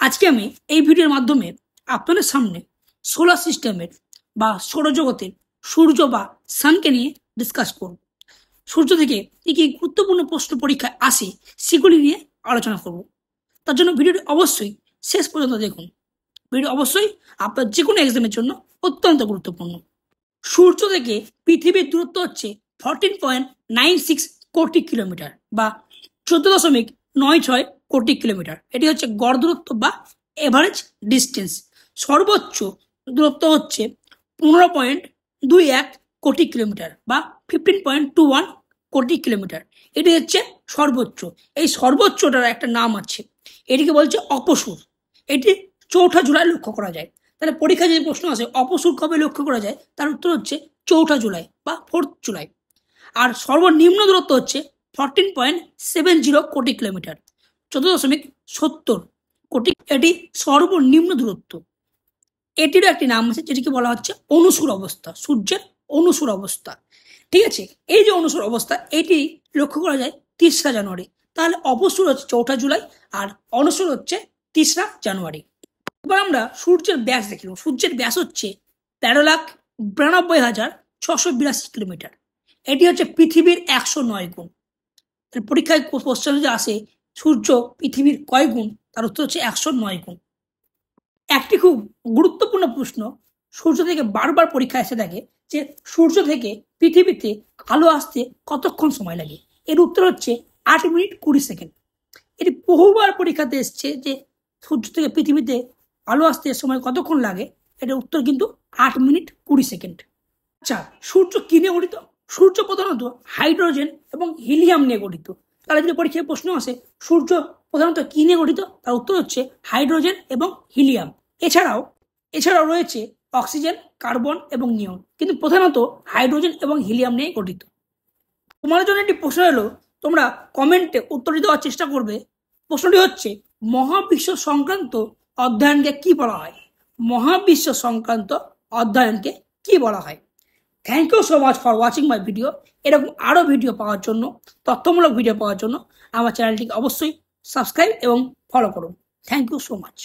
আজকে আমি এই ভিডিওর মাধ্যমে আপনাদের সামনে সোলার সিস্টেমের বা সৌরজগতের সূর্য বা সানকে নিয়ে ডিসকাস করব। সূর্য থেকে কি কি গুরুত্বপূর্ণ প্রশ্ন পরীক্ষায় আসে সেগুলি নিয়ে আলোচনা করব। তার জন্য ভিডিওটি অবশ্যই শেষ পর্যন্ত দেখুন। ভিডিও অবশ্যই আপনার যে কোনো এক্সামের জন্য অত্যন্ত গুরুত্বপূর্ণ। সূর্য থেকে পৃথিবীর দূরত্ব হচ্ছে 14.96 কোটি কিলোমিটার বা 14.96 কোটি কিলোমিটার। এটি হচ্ছে গড় দূরত্ব বা এভারেজ ডিস্টেন্স। সর্বোচ্চ দূরত্ব হচ্ছে 15.21 কোটি কিলোমিটার বা 15.21 কোটি কিলোমিটার। এটি হচ্ছে সর্বোচ্চ। এই সর্বোচ্চটার একটা নাম আছে, এটিকে বলছে অপসূর। এটি 4 জুলাই লক্ষ্য করা যায়। তাহলে পরীক্ষায় যে প্রশ্ন আসে অপসূর কবে লক্ষ্য করা যায়, তার উত্তর হচ্ছে 4 জুলাই বা 4 জুলাই। আর সর্বনিম্ন দূরত্ব হচ্ছে 14.70 কোটি কিলোমিটার, 14.70 কোটি। এটি সর্বনিম্ন দূরত্ব। এটিরও একটি নাম আছে যেটিকে বলা হচ্ছে অনুসূর অবস্থা, সূর্যের অনুসূর অবস্থা। ঠিক আছে, এই যে অনুসূর অবস্থা এটি লক্ষ্য করা যায় 3রা জানুয়ারি। তাহলে অপসূর হচ্ছে 4 জুলাই আর অনুসূর হচ্ছে 3রা জানুয়ারি। এবার আমরা সূর্যের ব্যাস দেখি। সূর্যের ব্যাস হচ্ছে 13,92,682 কিলোমিটার। এটি হচ্ছে পৃথিবীর 109 গুণ। পরীক্ষায় কোশ্চেন যে আসে সূর্য পৃথিবীর কয় গুণ, তার উত্তর হচ্ছে 109 গুণ। একটি খুব গুরুত্বপূর্ণ প্রশ্ন সূর্য থেকে বারবার পরীক্ষা এসে থাকে যে সূর্য থেকে পৃথিবীতে আলো আসতে কতক্ষণ সময় লাগে। এর উত্তর হচ্ছে 8 মিনিট 20 সেকেন্ড। এটি বহুবার পরীক্ষাতে এসছে যে সূর্য থেকে পৃথিবীতে আলো আসতে সময় কতক্ষণ লাগে। এটার উত্তর কিন্তু 8 মিনিট 20 সেকেন্ড। আচ্ছা, সূর্য কি নিয়ে গঠিত? সূর্য প্রধানত হাইড্রোজেন এবং হিলিয়াম নিয়ে গঠিত। তাহলে যদি পরীক্ষায় প্রশ্ন আসে সূর্য প্রধানত কি নিয়ে গঠিত, তার উত্তর হচ্ছে হাইড্রোজেন এবং হিলিয়াম। এছাড়াও রয়েছে অক্সিজেন, কার্বন এবং নিয়ন, কিন্তু প্রধানত হাইড্রোজেন এবং হিলিয়াম নিয়ে গঠিত। তোমাদের জন্য একটি প্রশ্ন এলো, তোমরা কমেন্টে উত্তর দেওয়ার চেষ্টা করবে। প্রশ্নটি হচ্ছে মহাবিশ্ব সংক্রান্ত অধ্যয়নকে কি বলা হয়? মহাবিশ্ব সংক্রান্ত অধ্যয়নকে কি বলা হয়? Thank you so much for watching my video. এরকম আরও ভিডিও পাওয়ার জন্য, তথ্যমূলক ভিডিও পাওয়ার জন্য আমার চ্যানেলটিকে অবশ্যই সাবস্ক্রাইব এবং ফলো করুন। Thank you so much.